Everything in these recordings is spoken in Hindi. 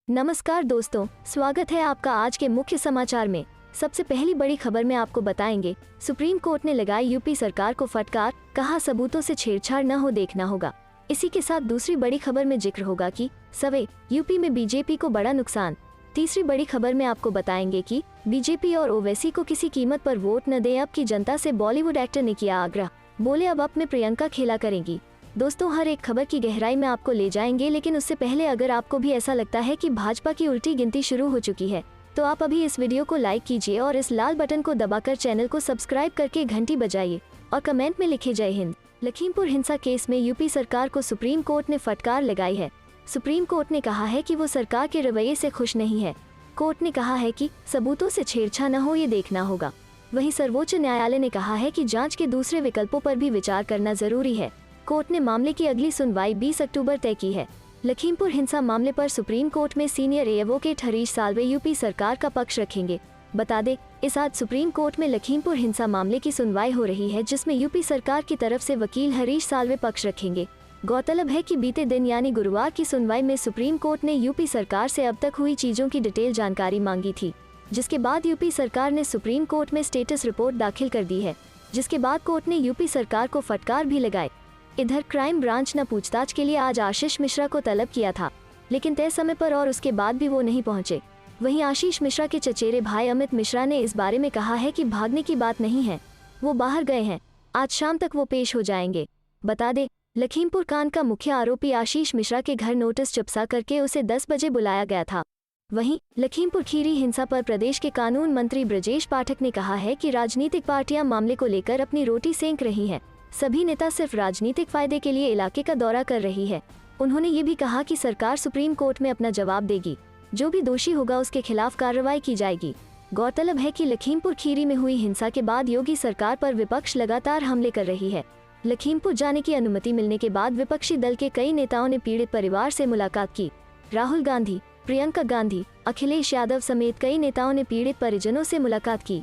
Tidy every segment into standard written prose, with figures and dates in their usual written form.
नमस्कार दोस्तों, स्वागत है आपका आज के मुख्य समाचार में। सबसे पहली बड़ी खबर में आपको बताएंगे, सुप्रीम कोर्ट ने लगाई यूपी सरकार को फटकार, कहा सबूतों से छेड़छाड़ न हो देखना होगा। इसी के साथ दूसरी बड़ी खबर में जिक्र होगा कि सवे यूपी में बीजेपी को बड़ा नुकसान। तीसरी बड़ी खबर में आपको बताएंगे कि बीजेपी और ओवैसी को किसी कीमत पर वोट न दे, अब की जनता से बॉलीवुड एक्टर ने किया आग्रह, बोले अब में प्रियंका खेला करेंगी। दोस्तों, हर एक खबर की गहराई में आपको ले जाएंगे, लेकिन उससे पहले अगर आपको भी ऐसा लगता है कि भाजपा की उल्टी गिनती शुरू हो चुकी है तो आप अभी इस वीडियो को लाइक कीजिए और इस लाल बटन को दबाकर चैनल को सब्सक्राइब करके घंटी बजाइए और कमेंट में लिखे जय हिंद। लखीमपुर हिंसा केस में यूपी सरकार को सुप्रीम कोर्ट ने फटकार लगाई है। सुप्रीम कोर्ट ने कहा है कि वो सरकार के रवैये से खुश नहीं है। कोर्ट ने कहा है कि सबूतों से छेड़छाड़ न हो, ये देखना होगा। वहीं सर्वोच्च न्यायालय ने कहा है कि जांच के दूसरे विकल्पों पर भी विचार करना जरूरी है। कोर्ट ने मामले की अगली सुनवाई 20 अक्टूबर तय की है। लखीमपुर हिंसा मामले पर सुप्रीम कोर्ट में senior advocate Harish Salve UP सरकार का पक्ष रखेंगे। बता दें, इस आज सुप्रीम कोर्ट में लखीमपुर हिंसा मामले की सुनवाई हो रही है, जिसमें यूपी सरकार की तरफ से वकील हरीश साल्वे पक्ष रखेंगे। गौरतलब है कि बीते दिन यानी गुरुवार की सुनवाई में सुप्रीम कोर्ट ने यूपी सरकार से अब तक हुई चीजों की डिटेल जानकारी मांगी थी, जिसके बाद यूपी सरकार ने सुप्रीम कोर्ट में स्टेटस रिपोर्ट दाखिल कर दी है, जिसके बाद कोर्ट ने यूपी सरकार को फटकार भी लगाई। इधर क्राइम ब्रांच ने पूछताछ के लिए आज आशीष मिश्रा को तलब किया था, लेकिन तय समय पर और उसके बाद भी वो नहीं पहुंचे। वहीं आशीष मिश्रा के चचेरे भाई अमित मिश्रा ने इस बारे में कहा है कि भागने की बात नहीं है, वो बाहर गए हैं, आज शाम तक वो पेश हो जाएंगे। बता दें, लखीमपुर कांड का मुख्य आरोपी आशीष मिश्रा के घर नोटिस चिपसा करके उसे 10 बजे बुलाया गया था। वहीं लखीमपुर खीरी हिंसा पर प्रदेश के कानून मंत्री ब्रजेश पाठक ने कहा है कि राजनीतिक पार्टियां मामले को लेकर अपनी रोटी सेंक रही हैं। सभी नेता सिर्फ राजनीतिक फायदे के लिए इलाके का दौरा कर रही है। उन्होंने ये भी कहा कि सरकार सुप्रीम कोर्ट में अपना जवाब देगी, जो भी दोषी होगा उसके खिलाफ कार्रवाई की जाएगी। गौरतलब है कि लखीमपुर खीरी में हुई हिंसा के बाद योगी सरकार पर विपक्ष लगातार हमले कर रही है। लखीमपुर जाने की अनुमति मिलने के बाद विपक्षी दल के कई नेताओं ने पीड़ित परिवार से मुलाकात की। राहुल गांधी, प्रियंका गांधी, अखिलेश यादव समेत कई नेताओं ने पीड़ित परिजनों से मुलाकात की।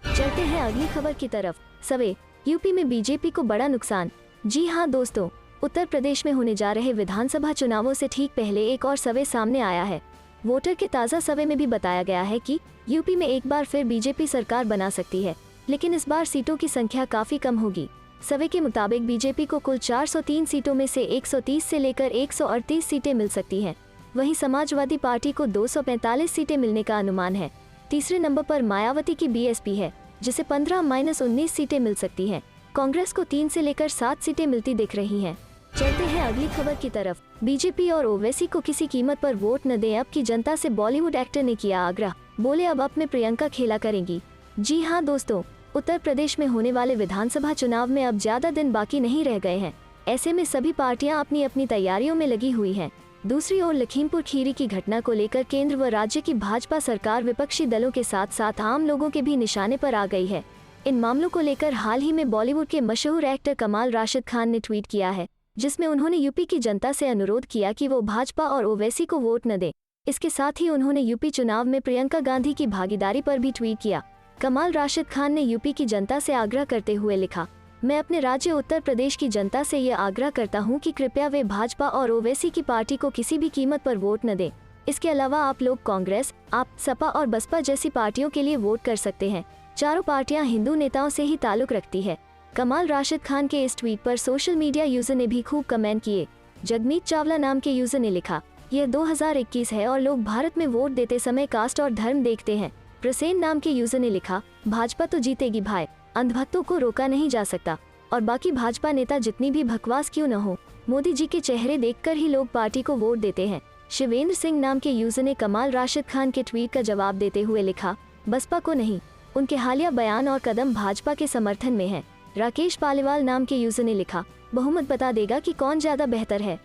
चलते हैं अगली खबर की तरफ। सवे यूपी में बीजेपी को बड़ा नुकसान। जी हां दोस्तों, उत्तर प्रदेश में होने जा रहे विधानसभा चुनावों से ठीक पहले एक और सर्वे सामने आया है। वोटर के ताज़ा सर्वे में भी बताया गया है कि यूपी में एक बार फिर बीजेपी सरकार बना सकती है, लेकिन इस बार सीटों की संख्या काफी कम होगी। सर्वे के मुताबिक बीजेपी को कुल 403 सीटों में से 130 से लेकर 138 सीटें मिल सकती हैं। वहीं समाजवादी पार्टी को 245 सीटें मिलने का अनुमान है। तीसरे नंबर पर मायावती की बीएसपी है, जिसे 15-19 सीटें मिल सकती हैं। कांग्रेस को 3 से लेकर 7 सीटें मिलती दिख रही हैं। चलते हैं अगली खबर की तरफ। बीजेपी और ओवैसी को किसी कीमत पर वोट न दें, अब की जनता से बॉलीवुड एक्टर ने किया आग्रह, बोले अब में प्रियंका खेला करेंगी। जी हां दोस्तों, उत्तर प्रदेश में होने वाले विधानसभा चुनाव में अब ज्यादा दिन बाकी नहीं रह गए हैं। ऐसे में सभी पार्टियां अपनी अपनी तैयारियों में लगी हुई हैं। दूसरी ओर लखीमपुर खीरी की घटना को लेकर केंद्र व राज्य की भाजपा सरकार विपक्षी दलों के साथ साथ आम लोगों के भी निशाने पर आ गई है। इन मामलों को लेकर हाल ही में बॉलीवुड के मशहूर एक्टर कमाल राशिद खान ने ट्वीट किया है, जिसमें उन्होंने यूपी की जनता से अनुरोध किया कि वो भाजपा और ओवैसी को वोट न दें। इसके साथ ही उन्होंने यूपी चुनाव में प्रियंका गांधी की भागीदारी पर भी ट्वीट किया। कमाल राशिद खान ने यूपी की जनता से आग्रह करते हुए लिखा, मैं अपने राज्य उत्तर प्रदेश की जनता से ये आग्रह करता हूं कि कृपया वे भाजपा और ओवैसी की पार्टी को किसी भी कीमत पर वोट न दें। इसके अलावा आप लोग कांग्रेस, आप, सपा और बसपा जैसी पार्टियों के लिए वोट कर सकते हैं। चारों पार्टियां हिंदू नेताओं से ही ताल्लुक रखती है। कमाल राशिद खान के इस ट्वीट पर सोशल मीडिया यूजर ने भी खूब कमेंट किए। जगमीत चावला नाम के यूजर ने लिखा, यह 2021 है और लोग भारत में वोट देते समय कास्ट और धर्म देखते हैं। प्रसेन नाम के यूजर ने लिखा, भाजपा तो जीतेगी भाई, अंधभक्तों को रोका नहीं जा सकता, और बाकी भाजपा नेता जितनी भी बकवास क्यों न हो, मोदी जी के चेहरे देखकर ही लोग पार्टी को वोट देते हैं। शिवेंद्र सिंह नाम के यूजर ने कमाल राशिद खान के ट्वीट का जवाब देते हुए लिखा, बसपा को नहीं, उनके हालिया बयान और कदम भाजपा के समर्थन में है। राकेश पालीवाल नाम के यूजर ने लिखा, बहुमत बता देगा कि कौन ज्यादा बेहतर है।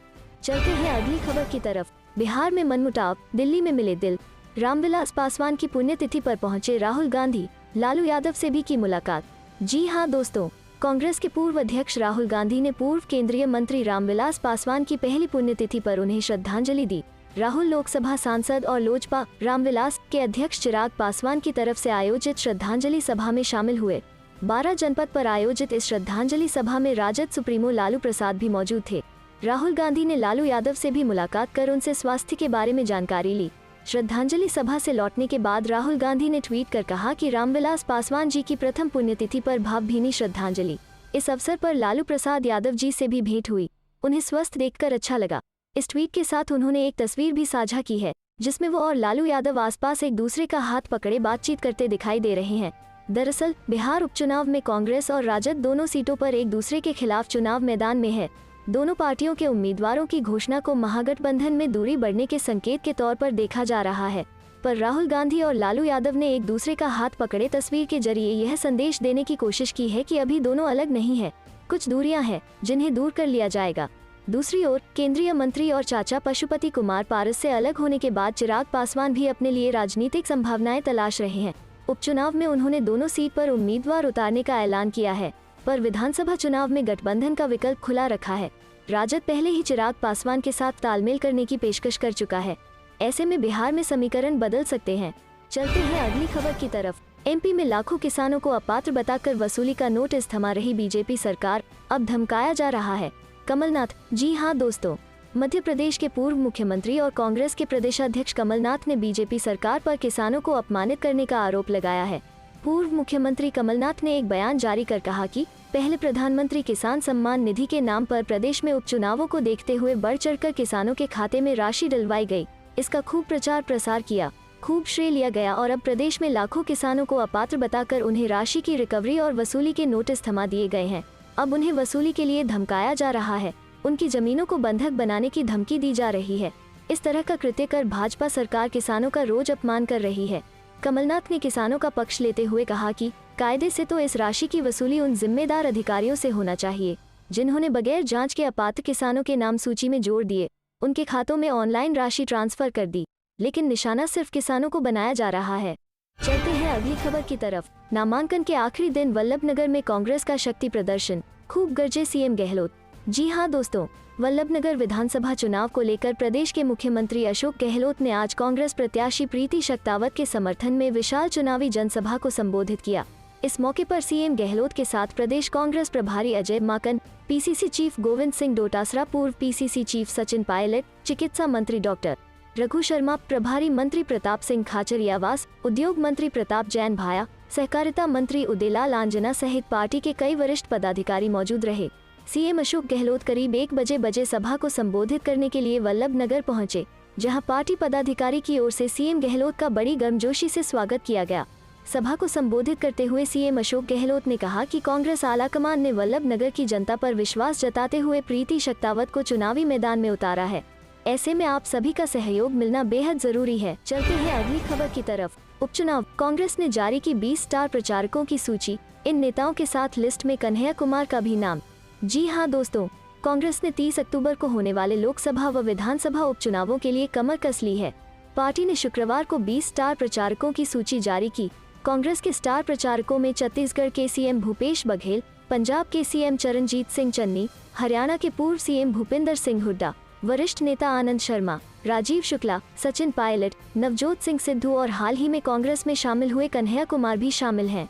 चलते हैं अगली खबर की तरफ। बिहार में मनमुटाव, दिल्ली में मिले दिल। रामविलास पासवान की पुण्यतिथि पर पहुंचे राहुल गांधी, लालू यादव से भी की मुलाकात। जी हां दोस्तों, कांग्रेस के पूर्व अध्यक्ष राहुल गांधी ने पूर्व केंद्रीय मंत्री रामविलास पासवान की पहली पुण्यतिथि पर उन्हें श्रद्धांजलि दी। राहुल लोकसभा सांसद और लोजपा रामविलास के अध्यक्ष चिराग पासवान की तरफ से आयोजित श्रद्धांजलि सभा में शामिल हुए। 12 जनपद पर आयोजित इस श्रद्धांजलि सभा में राजद सुप्रीमो लालू प्रसाद भी मौजूद थे। राहुल गांधी ने लालू यादव से भी मुलाकात कर उनसे स्वास्थ्य के बारे में जानकारी ली। श्रद्धांजलि सभा से लौटने के बाद राहुल गांधी ने ट्वीट कर कहा कि रामविलास पासवान जी की प्रथम पुण्यतिथि पर भावभीनी श्रद्धांजलि। इस अवसर पर लालू प्रसाद यादव जी से भी भेंट हुई, उन्हें स्वस्थ देखकर अच्छा लगा। इस ट्वीट के साथ उन्होंने एक तस्वीर भी साझा की है जिसमें वो और लालू यादव आसपास एक दूसरे का हाथ पकड़े बातचीत करते दिखाई दे रहे हैं। दरअसल बिहार उपचुनाव में कांग्रेस और राजद दोनों सीटों पर एक दूसरे के खिलाफ चुनाव मैदान में है। दोनों पार्टियों के उम्मीदवारों की घोषणा को महागठबंधन में दूरी बढ़ने के संकेत के तौर पर देखा जा रहा है, पर राहुल गांधी और लालू यादव ने एक दूसरे का हाथ पकड़े तस्वीर के जरिए यह संदेश देने की कोशिश की है कि अभी दोनों अलग नहीं है, कुछ दूरियां हैं जिन्हें दूर कर लिया जाएगा। दूसरी ओर केंद्रीय मंत्री और चाचा पशुपति कुमार पारस से अलग होने के बाद चिराग पासवान भी अपने लिए राजनीतिक संभावनाएं तलाश रहे हैं। उपचुनाव में उन्होंने दोनों सीट पर उम्मीदवार उतारने का ऐलान किया है, पर विधानसभा चुनाव में गठबंधन का विकल्प खुला रखा है। राजद पहले ही चिराग पासवान के साथ तालमेल करने की पेशकश कर चुका है। ऐसे में बिहार में समीकरण बदल सकते हैं। चलते हैं अगली खबर की तरफ। एमपी में लाखों किसानों को अपात्र बताकर वसूली का नोटिस थमा रही बीजेपी सरकार, अब धमकाया जा रहा है। कमलनाथ, जी हां दोस्तों, मध्य प्रदेश के पूर्व मुख्यमंत्री और कांग्रेस के प्रदेशाध्यक्ष कमलनाथ ने बीजेपी सरकार पर किसानों को अपमानित करने का आरोप लगाया है। पूर्व मुख्यमंत्री कमलनाथ ने एक बयान जारी कर कहा कि पहले प्रधानमंत्री किसान सम्मान निधि के नाम पर प्रदेश में उपचुनावों को देखते हुए बढ़ चढ़कर किसानों के खाते में राशि डलवाई गई। इसका खूब प्रचार प्रसार किया, खूब श्रेय लिया गया और अब प्रदेश में लाखों किसानों को अपात्र बताकर उन्हें राशि की रिकवरी और वसूली के नोटिस थमा दिए गए हैं। अब उन्हें वसूली के लिए धमकाया जा रहा है, उनकी जमीनों को बंधक बनाने की धमकी दी जा रही है। इस तरह का कृत्य कर भाजपा सरकार किसानों का रोज अपमान कर रही है। कमलनाथ ने किसानों का पक्ष लेते हुए कहा कि कायदे से तो इस राशि की वसूली उन जिम्मेदार अधिकारियों से होना चाहिए जिन्होंने बगैर जांच के अपात्र किसानों के नाम सूची में जोड़ दिए, उनके खातों में ऑनलाइन राशि ट्रांसफर कर दी, लेकिन निशाना सिर्फ किसानों को बनाया जा रहा है। चलते हैं अगली खबर की तरफ। नामांकन के आखिरी दिन वल्लभनगर में कांग्रेस का शक्ति प्रदर्शन, खूब गरजे सीएम गहलोत। जी हां दोस्तों, वल्लभनगर विधानसभा चुनाव को लेकर प्रदेश के मुख्यमंत्री अशोक गहलोत ने आज कांग्रेस प्रत्याशी प्रीति शक्तावत के समर्थन में विशाल चुनावी जनसभा को संबोधित किया। इस मौके पर सीएम गहलोत के साथ प्रदेश कांग्रेस प्रभारी अजय माकन, पीसीसी चीफ गोविंद सिंह डोटासरा, पूर्व पीसीसी चीफ सचिन पायलट, चिकित्सा मंत्री डॉक्टर रघु शर्मा, प्रभारी मंत्री प्रताप सिंह खाचरियावास, उद्योग मंत्री प्रताप जैन भाया, सहकारिता मंत्री उदयलाल आंजना सहित पार्टी के कई वरिष्ठ पदाधिकारी मौजूद रहे। सीएम अशोक गहलोत करीब 1 बजे सभा को संबोधित करने के लिए वल्लभनगर पहुंचे, जहां पार्टी पदाधिकारी की ओर से सीएम गहलोत का बड़ी गर्मजोशी से स्वागत किया गया। सभा को संबोधित करते हुए सीएम अशोक गहलोत ने कहा कि कांग्रेस आलाकमान ने वल्लभनगर की जनता पर विश्वास जताते हुए प्रीति शक्तावत को चुनावी मैदान में उतारा है। ऐसे में आप सभी का सहयोग मिलना बेहद जरूरी है। चलते हैं अगली खबर की तरफ। उपचुनाव, कांग्रेस ने जारी की 20 स्टार प्रचारकों की सूची, इन नेताओं के साथ लिस्ट में कन्हैया कुमार का भी नाम। जी हां दोस्तों, कांग्रेस ने 30 अक्टूबर को होने वाले लोकसभा व विधानसभा उपचुनावों के लिए कमर कस ली है। पार्टी ने शुक्रवार को 20 स्टार प्रचारकों की सूची जारी की। कांग्रेस के स्टार प्रचारकों में छत्तीसगढ़ के सीएम भूपेश बघेल, पंजाब के सीएम चरणजीत सिंह चन्नी, हरियाणा के पूर्व सीएम भूपिंदर सिंह हुड्डा, वरिष्ठ नेता आनंद शर्मा, राजीव शुक्ला, सचिन पायलट, नवजोत सिंह सिद्धू और हाल ही में कांग्रेस में शामिल हुए कन्हैया कुमार भी शामिल हैं।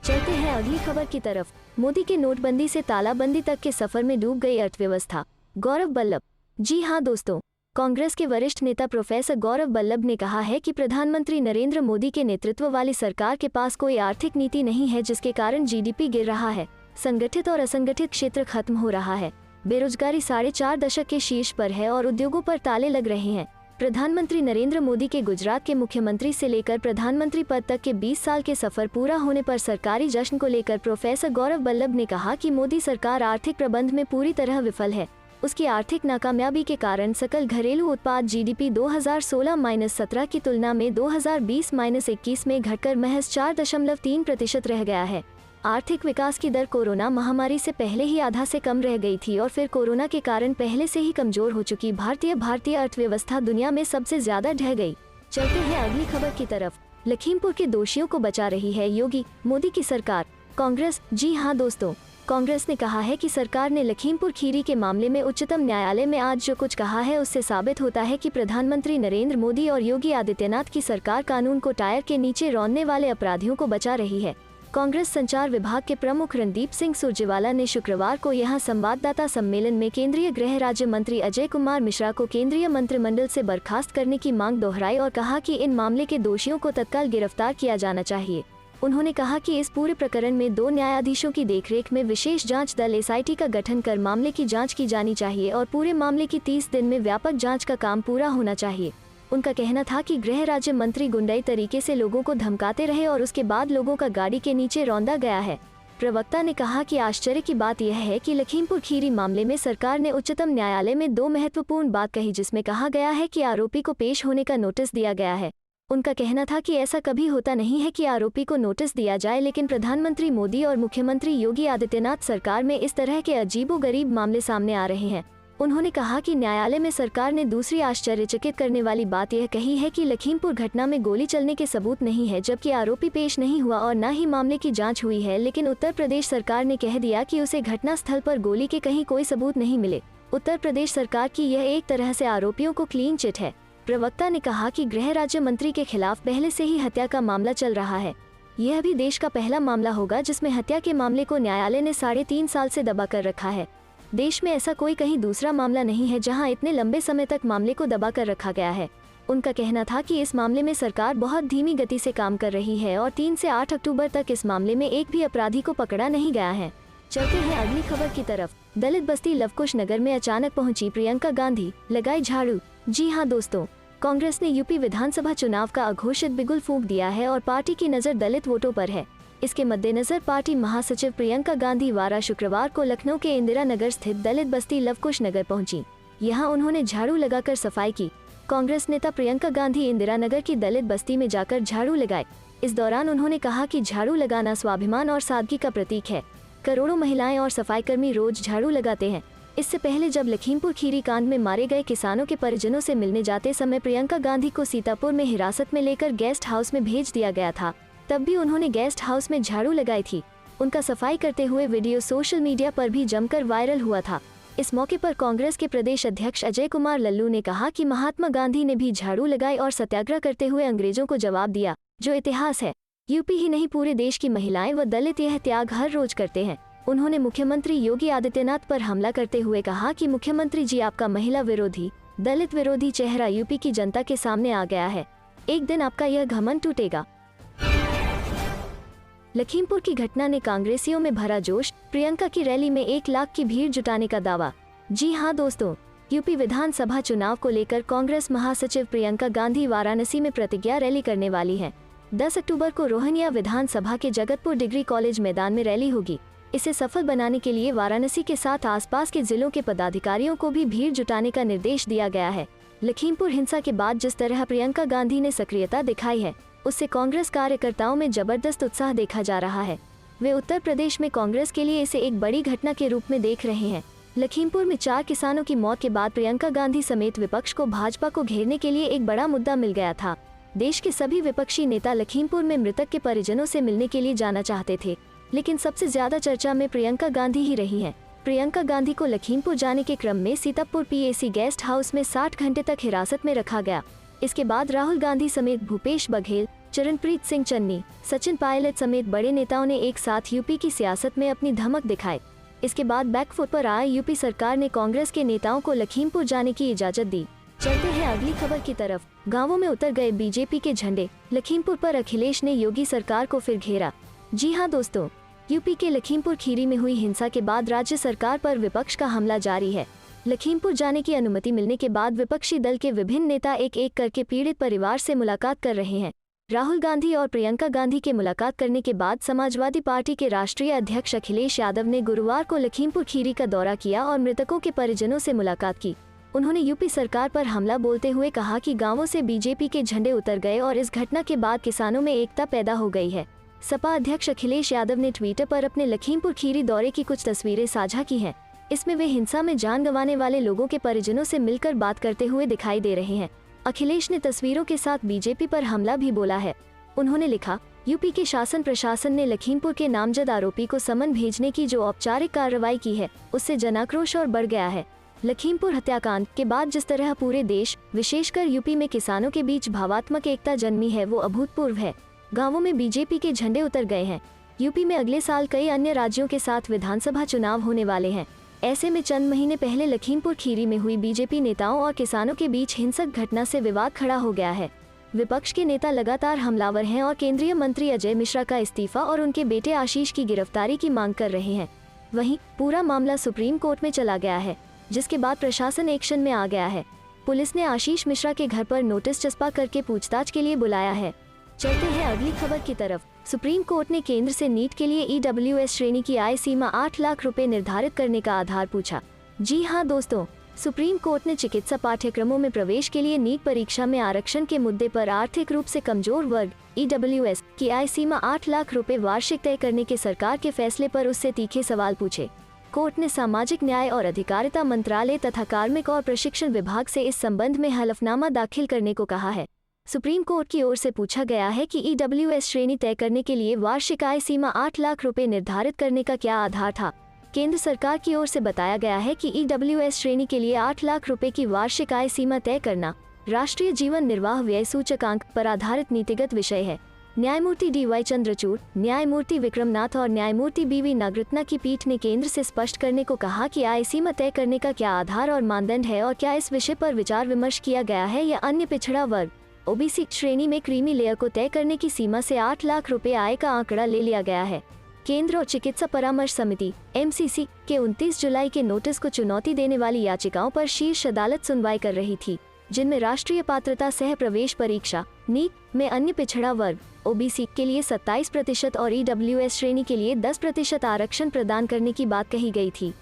चलते हैं अगली खबर की तरफ। मोदी के नोटबंदी से तालाबंदी तक के सफर में डूब गई अर्थव्यवस्था, गौरव बल्लभ। जी हां दोस्तों, कांग्रेस के वरिष्ठ नेता प्रोफेसर गौरव बल्लभ ने कहा है कि प्रधानमंत्री नरेंद्र मोदी के नेतृत्व वाली सरकार के पास कोई आर्थिक नीति नहीं है, जिसके कारण जीडीपी गिर रहा है, संगठित और असंगठित क्षेत्र खत्म हो रहा है, बेरोजगारी 4.5 दशक के शीर्ष पर है और उद्योगों पर ताले लग रहे हैं। प्रधानमंत्री नरेंद्र मोदी के गुजरात के मुख्यमंत्री से लेकर प्रधानमंत्री पद तक के 20 साल के सफर पूरा होने पर सरकारी जश्न को लेकर प्रोफेसर गौरव बल्लभ ने कहा कि मोदी सरकार आर्थिक प्रबंध में पूरी तरह विफल है। उसकी आर्थिक नाकामयाबी के कारण सकल घरेलू उत्पाद जीडीपी 2016-17 की तुलना में 2020-21 में घटकर महज 4.3% रह गया है। आर्थिक विकास की दर कोरोना महामारी से पहले ही आधा से कम रह गई थी और फिर कोरोना के कारण पहले से ही कमजोर हो चुकी भारतीय अर्थव्यवस्था दुनिया में सबसे ज्यादा ढह गई। चलते हैं अगली खबर की तरफ। लखीमपुर के दोषियों को बचा रही है योगी मोदी की सरकार, कांग्रेस। जी हां दोस्तों, कांग्रेस ने कहा है कि सरकार ने लखीमपुर खीरी के मामले में उच्चतम न्यायालय में आज जो कुछ कहा है उससे साबित होता है कि प्रधानमंत्री नरेंद्र मोदी और योगी आदित्यनाथ की सरकार कानून को टायर के नीचे रौंदने वाले अपराधियों को बचा रही है। कांग्रेस संचार विभाग के प्रमुख रणदीप सिंह सुरजेवाला ने शुक्रवार को यहां संवाददाता सम्मेलन में केंद्रीय गृह राज्य मंत्री अजय कुमार मिश्रा को केंद्रीय मंत्रिमंडल से बर्खास्त करने की मांग दोहराई और कहा कि इन मामले के दोषियों को तत्काल गिरफ्तार किया जाना चाहिए। उन्होंने कहा कि इस पूरे प्रकरण में 2 न्यायाधीशों की देखरेख में विशेष जांच दल SIT का गठन कर मामले की जांच की जानी चाहिए और पूरे मामले की 30 दिन में व्यापक जांच का काम पूरा होना चाहिए। उनका कहना था कि गृह राज्य मंत्री गुंडाई तरीके से लोगों को धमकाते रहे और उसके बाद लोगों का गाड़ी के नीचे रौंदा गया है। प्रवक्ता ने कहा कि आश्चर्य की बात यह है कि लखीमपुर खीरी मामले में सरकार ने उच्चतम न्यायालय में 2 महत्वपूर्ण बात कही, जिसमें कहा गया है कि आरोपी को पेश होने का नोटिस दिया गया है। उनका कहना था कि ऐसा कभी होता नहीं है कि आरोपी को नोटिस दिया जाए, लेकिन प्रधानमंत्री मोदी और मुख्यमंत्री योगी आदित्यनाथ सरकार में इस तरह के अजीबोगरीब मामले सामने आ रहे हैं। उन्होंने कहा कि न्यायालय में सरकार ने दूसरी आश्चर्यचकित करने वाली बात यह कही है कि लखीमपुर घटना में गोली चलने के सबूत नहीं है, जबकि आरोपी पेश नहीं हुआ और न ही मामले की जांच हुई है, लेकिन उत्तर प्रदेश सरकार ने कह दिया कि उसे घटना स्थल पर गोली के कहीं कोई सबूत नहीं मिले। उत्तर प्रदेश सरकार की यह एक तरह से आरोपियों को क्लीन चिट है। प्रवक्ता ने कहा कि गृह राज्य मंत्री के खिलाफ पहले से ही हत्या का मामला चल रहा है। यह भी देश का पहला मामला होगा जिसमें हत्या के मामले को न्यायालय ने 3.5 साल से दबा कर रखा है। देश में ऐसा कोई कहीं दूसरा मामला नहीं है जहां इतने लंबे समय तक मामले को दबा कर रखा गया है। उनका कहना था कि इस मामले में सरकार बहुत धीमी गति से काम कर रही है और 3 से 8 अक्टूबर तक इस मामले में एक भी अपराधी को पकड़ा नहीं गया है। चलते हैं अगली खबर की तरफ। दलित बस्ती लवकुश नगर में अचानक पहुंची प्रियंका गांधी, लगाई झाड़ू। जी हाँ दोस्तों, कांग्रेस ने यूपी विधानसभा चुनाव का अघोषित बिगुल फूंक दिया है और पार्टी की नज़र दलित वोटों पर है। इसके मद्देनजर पार्टी महासचिव प्रियंका गांधी वारा शुक्रवार को लखनऊ के इंदिरा नगर स्थित दलित बस्ती लवकुश नगर पहुंची। यहां उन्होंने झाड़ू लगाकर सफाई की। कांग्रेस नेता प्रियंका गांधी इंदिरा नगर की दलित बस्ती में जाकर झाड़ू लगाए। इस दौरान उन्होंने कहा कि झाड़ू लगाना स्वाभिमान और सादगी का प्रतीक है। करोड़ों महिलाएं और सफाईकर्मी रोज झाड़ू लगाते हैं। इससे पहले जब लखीमपुर खीरी कांड में मारे गए किसानों के परिजनों से मिलने जाते समय प्रियंका गांधी को सीतापुर में हिरासत में लेकर गेस्ट हाउस में भेज दिया गया था, तब भी उन्होंने गेस्ट हाउस में झाड़ू लगाई थी। उनका सफाई करते हुए वीडियो सोशल मीडिया पर भी जमकर वायरल हुआ था। इस मौके पर कांग्रेस के प्रदेश अध्यक्ष अजय कुमार लल्लू ने कहा कि महात्मा गांधी ने भी झाड़ू लगाई और सत्याग्रह करते हुए अंग्रेजों को जवाब दिया, जो इतिहास है। यूपी ही नहीं पूरे देश की महिलाएं व दलित यह त्याग हर रोज करते हैं। उन्होंने मुख्यमंत्री योगी आदित्यनाथ पर हमला करते हुए कहा कि मुख्यमंत्री जी, आपका महिला विरोधी, दलित विरोधी चेहरा यूपी की जनता के सामने आ गया है। एक दिन आपका यह घमंड टूटेगा। लखीमपुर की घटना ने कांग्रेसियों में भरा जोश। प्रियंका की रैली में 1 लाख की भीड़ जुटाने का दावा। जी हां दोस्तों, यूपी विधानसभा चुनाव को लेकर कांग्रेस महासचिव प्रियंका गांधी वाराणसी में प्रतिज्ञा रैली करने वाली हैं। 10 अक्टूबर को रोहनिया विधानसभा के जगतपुर डिग्री कॉलेज मैदान में रैली होगी। इसे सफल बनाने के लिए वाराणसी के साथ आसपास के जिलों के पदाधिकारियों को भी भीड़ जुटाने का निर्देश दिया गया है। लखीमपुर हिंसा के बाद जिस तरह प्रियंका गांधी ने सक्रियता दिखाई है, उससे कांग्रेस कार्यकर्ताओं में जबरदस्त उत्साह देखा जा रहा है। वे उत्तर प्रदेश में कांग्रेस के लिए इसे एक बड़ी घटना के रूप में देख रहे हैं। लखीमपुर में 4 किसानों की मौत के बाद प्रियंका गांधी समेत विपक्ष को भाजपा को घेरने के लिए एक बड़ा मुद्दा मिल गया था। देश के सभी विपक्षी नेता लखीमपुर में मृतक के परिजनों से मिलने के लिए जाना चाहते थे, लेकिन सबसे ज्यादा चर्चा में प्रियंका गांधी ही रही हैं। प्रियंका गांधी को लखीमपुर जाने के क्रम में सीतापुर PAC गेस्ट हाउस में 60 घंटे तक हिरासत में रखा गया। इसके बाद राहुल गांधी समेत भूपेश बघेल, चरणप्रीत सिंह चन्नी, सचिन पायलट समेत बड़े नेताओं ने एक साथ यूपी की सियासत में अपनी धमक दिखाई। इसके बाद बैकफुट पर आए यूपी सरकार ने कांग्रेस के नेताओं को लखीमपुर जाने की इजाजत दी। चलते हैं अगली खबर की तरफ। गाँवों में उतर गए बीजेपी के झंडे। लखीमपुर पर अखिलेश ने योगी सरकार को फिर घेरा। जी हाँ दोस्तों, यूपी के लखीमपुर खीरी में हुई हिंसा के बाद राज्य सरकार पर विपक्ष का हमला जारी है। लखीमपुर जाने की अनुमति मिलने के बाद विपक्षी दल के विभिन्न नेता एक एक करके पीड़ित परिवार से मुलाकात कर रहे हैं। राहुल गांधी और प्रियंका गांधी के मुलाकात करने के बाद समाजवादी पार्टी के राष्ट्रीय अध्यक्ष अखिलेश यादव ने गुरुवार को लखीमपुर खीरी का दौरा किया और मृतकों के परिजनों से मुलाकात की। उन्होंने यूपी सरकार पर हमला बोलते हुए कहा कि गांवों से बीजेपी के झंडे उतर गए और इस घटना के बाद किसानों में एकता पैदा हो गई है। सपा अध्यक्ष अखिलेश यादव ने ट्विटर पर अपने लखीमपुर खीरी दौरे की कुछ तस्वीरें साझा की हैं। इसमें वे हिंसा में जान गंवाने वाले लोगों के परिजनों से मिलकर बात करते हुए दिखाई दे रहे हैं। अखिलेश ने तस्वीरों के साथ बीजेपी पर हमला भी बोला है। उन्होंने लिखा, यूपी के शासन प्रशासन ने लखीमपुर के नामजद आरोपी को समन भेजने की जो औपचारिक कार्रवाई की है, उससे जनाक्रोश और बढ़ गया है। लखीमपुर हत्याकांड के बाद जिस तरह पूरे देश, विशेषकर यूपी में किसानों के बीच भावात्मक एकता जन्मी है, वो अभूतपूर्व है। गांवों में बीजेपी के झंडे उतर गए हैं। यूपी में अगले साल कई अन्य राज्यों के साथ विधानसभा चुनाव होने वाले हैं। ऐसे में चंद महीने पहले लखीमपुर खीरी में हुई बीजेपी नेताओं और किसानों के बीच हिंसक घटना से विवाद खड़ा हो गया है। विपक्ष के नेता लगातार हमलावर हैं और केंद्रीय मंत्री अजय मिश्रा का इस्तीफा और उनके बेटे आशीष की गिरफ्तारी की मांग कर रहे हैं। वहीं पूरा मामला सुप्रीम कोर्ट में चला गया है, जिसके बाद प्रशासन एक्शन में आ गया है। पुलिस ने आशीष मिश्रा के घर पर नोटिस चस्पा करके पूछताछ के लिए बुलाया है। चलते हैं अगली खबर की तरफ। सुप्रीम कोर्ट ने केंद्र से नीट के लिए EWS श्रेणी की आय सीमा 8 लाख रुपए निर्धारित करने का आधार पूछा। जी हां दोस्तों, सुप्रीम कोर्ट ने चिकित्सा पाठ्यक्रमों में प्रवेश के लिए नीट परीक्षा में आरक्षण के मुद्दे पर आर्थिक रूप से कमजोर वर्ग EWS की आय सीमा 8 लाख रुपए वार्षिक तय करने के सरकार के फैसले पर उससे तीखे सवाल पूछे। कोर्ट ने सामाजिक न्याय और अधिकारिता मंत्रालय तथा कार्मिक और प्रशिक्षण विभाग से इस संबंध में हलफनामा दाखिल करने को कहा है। सुप्रीम कोर्ट की ओर से पूछा गया है कि EWS श्रेणी तय करने के लिए वार्षिक आय सीमा 8 लाख रुपए निर्धारित करने का क्या आधार था। केंद्र सरकार की ओर से बताया गया है कि EWS श्रेणी के लिए 8 लाख रुपए की वार्षिक आय सीमा तय करना राष्ट्रीय जीवन निर्वाह व्यय सूचकांक पर आधारित नीतिगत विषय है। न्यायमूर्ति DY चंद्रचूड़, न्यायमूर्ति विक्रमनाथ और न्यायमूर्ति BV नागरत्ना की पीठ ने केंद्र से स्पष्ट करने को कहा कि आय सीमा तय करने का क्या आधार और मानदंड है और क्या इस विषय पर विचार विमर्श किया गया है या अन्य पिछड़ा वर्ग OBC श्रेणी में क्रीमी लेयर को तय करने की सीमा से 8 लाख रुपए आय का आंकड़ा ले लिया गया है। केंद्र और चिकित्सा परामर्श समिति MCC के 29 जुलाई के नोटिस को चुनौती देने वाली याचिकाओं पर शीर्ष अदालत सुनवाई कर रही थी, जिनमें राष्ट्रीय पात्रता सह प्रवेश परीक्षा नीट में अन्य पिछड़ा वर्ग OBC के लिए 27% और EWS श्रेणी के लिए 10% आरक्षण प्रदान करने की बात कही गई थी।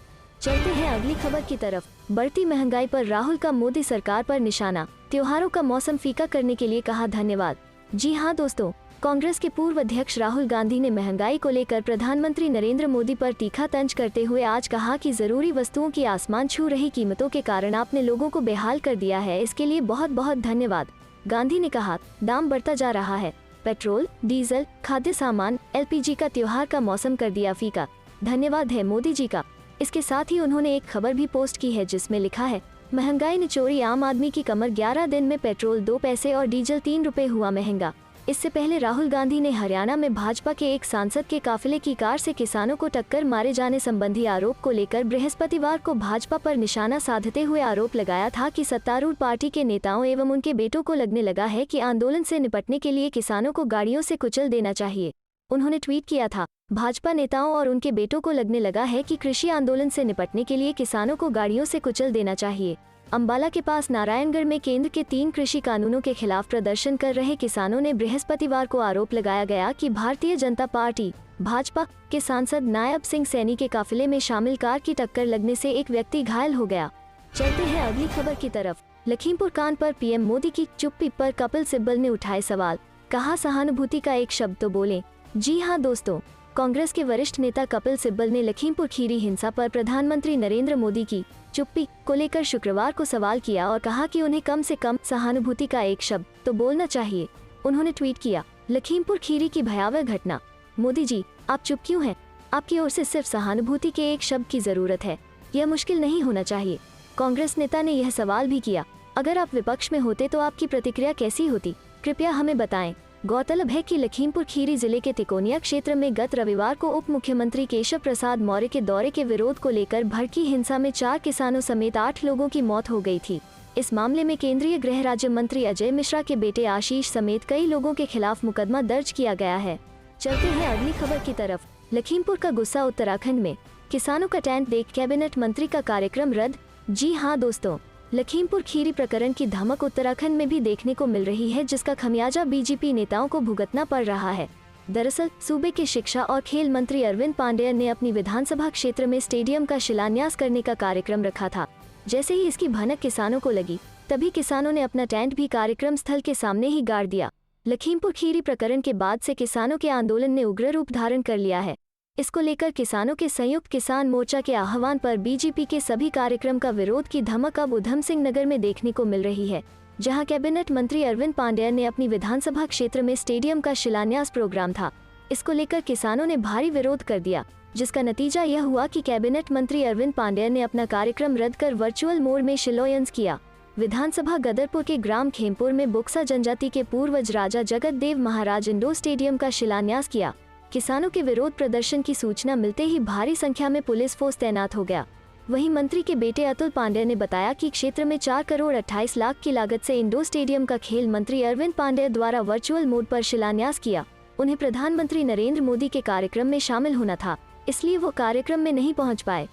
चलते हैं अगली खबर की तरफ। बढ़ती महंगाई पर राहुल का मोदी सरकार पर निशाना, त्योहारों का मौसम फीका करने के लिए कहा धन्यवाद। जी हां दोस्तों, कांग्रेस के पूर्व अध्यक्ष राहुल गांधी ने महंगाई को लेकर प्रधानमंत्री नरेंद्र मोदी पर तीखा तंज करते हुए आज कहा कि जरूरी वस्तुओं की आसमान छू रही कीमतों के कारण आपने लोगों को बेहाल कर दिया है, इसके लिए बहुत बहुत धन्यवाद। गांधी ने कहा, दाम बढ़ता जा रहा है, पेट्रोल, डीजल, खाद्य सामान, LPG का त्योहार का मौसम कर दिया फीका, धन्यवाद है मोदी जी का। इसके साथ ही उन्होंने एक खबर भी पोस्ट की है जिसमें लिखा है, महंगाई ने चोरी आम आदमी की कमर, 11 दिन में पेट्रोल 2 पैसे और डीजल 3 रुपए हुआ महंगा। इससे पहले राहुल गांधी ने हरियाणा में भाजपा के एक सांसद के काफिले की कार से किसानों को टक्कर मारे जाने संबंधी आरोप को लेकर बृहस्पतिवार को भाजपा पर निशाना साधते हुए आरोप लगाया था कि सत्तारूढ़ पार्टी के नेताओं एवं उनके बेटों को लगने लगा है कि आंदोलन से निपटने के लिए किसानों को गाड़ियों से कुचल देना चाहिए। उन्होंने ट्वीट किया था, भाजपा नेताओं और उनके बेटों को लगने लगा है कि कृषि आंदोलन से निपटने के लिए किसानों को गाड़ियों से कुचल देना चाहिए। अंबाला के पास नारायणगढ़ में केंद्र के 3 कृषि कानूनों के खिलाफ प्रदर्शन कर रहे किसानों ने बृहस्पतिवार को आरोप लगाया गया कि भारतीय जनता पार्टी भाजपा के सांसद नायब सिंह सैनी के काफिले में शामिल कार की टक्कर लगने से एक व्यक्ति घायल हो गया। चलते हैं अगली खबर की तरफ। लखीमपुर कांड पर PM मोदी की चुप्पी पर कपिल सिब्बल ने उठाए सवाल, कहा सहानुभूति का एक शब्द तो बोले। जी हां दोस्तों, कांग्रेस के वरिष्ठ नेता कपिल सिब्बल ने लखीमपुर खीरी हिंसा पर प्रधानमंत्री नरेंद्र मोदी की चुप्पी को लेकर शुक्रवार को सवाल किया और कहा कि उन्हें कम से कम सहानुभूति का एक शब्द तो बोलना चाहिए। उन्होंने ट्वीट किया, लखीमपुर खीरी की भयावह घटना, मोदी जी आप चुप क्यों हैं? आपकी ओर से सिर्फ सहानुभूति के एक शब्द की जरूरत है, यह मुश्किल नहीं होना चाहिए। कांग्रेस नेता ने यह सवाल भी किया, अगर आप विपक्ष में होते तो आपकी प्रतिक्रिया कैसी होती, कृपया हमें बताएं। गौरतलब है कि लखीमपुर खीरी जिले के तिकोनिया क्षेत्र में गत रविवार को उप मुख्यमंत्री केशव प्रसाद मौर्य के दौरे के विरोध को लेकर भड़की हिंसा में 4 किसानों समेत 8 लोगों की मौत हो गई थी। इस मामले में केंद्रीय गृह राज्य मंत्री अजय मिश्रा के बेटे आशीष समेत कई लोगों के खिलाफ मुकदमा दर्ज किया गया है। चलते हैं अगली खबर की तरफ। लखीमपुर का गुस्सा उत्तराखंड में, किसानों का टेंट देख कैबिनेट मंत्री का कार्यक्रम रद्द। जी हां दोस्तों, लखीमपुर खीरी प्रकरण की धमक उत्तराखंड में भी देखने को मिल रही है, जिसका खमियाजा बीजेपी नेताओं को भुगतना पड़ रहा है। दरअसल सूबे के शिक्षा और खेल मंत्री अरविंद पांडेय ने अपनी विधानसभा क्षेत्र में स्टेडियम का शिलान्यास करने का कार्यक्रम रखा था। जैसे ही इसकी भनक किसानों को लगी, तभी किसानों ने अपना टेंट भी कार्यक्रम स्थल के सामने ही गाड़ दिया। लखीमपुर खीरी प्रकरण के बाद से किसानों के आंदोलन ने उग्र रूप धारण कर लिया है। इसको लेकर किसानों के संयुक्त किसान मोर्चा के आह्वान पर बीजेपी के सभी कार्यक्रम का विरोध की धमक अब उधम सिंह नगर में देखने को मिल रही है, जहां कैबिनेट मंत्री अरविंद पांडेय ने अपनी विधानसभा क्षेत्र में स्टेडियम का शिलान्यास प्रोग्राम था। इसको लेकर किसानों ने भारी विरोध कर दिया, जिसका नतीजा यह हुआ कि कैबिनेट मंत्री अरविंद पांडेय ने अपना कार्यक्रम रद्द कर वर्चुअल मोड में शिलान्यास किया। विधानसभा गदरपुर के ग्राम खेमपुर में बुक्सा जनजाति के पूर्वज राजा जगत देव महाराज इंडोर स्टेडियम का शिलान्यास किया। किसानों के विरोध प्रदर्शन की सूचना मिलते ही भारी संख्या में पुलिस फोर्स तैनात हो गया। वहीं मंत्री के बेटे अतुल पांडे ने बताया कि क्षेत्र में 4 करोड़ 28 लाख की लागत से इंडोर स्टेडियम का खेल मंत्री अरविंद पांडे द्वारा वर्चुअल मोड पर शिलान्यास किया। उन्हें प्रधानमंत्री नरेंद्र मोदी के कार्यक्रम में शामिल होना था, इसलिए वो कार्यक्रम में नहीं पहुंच पाए।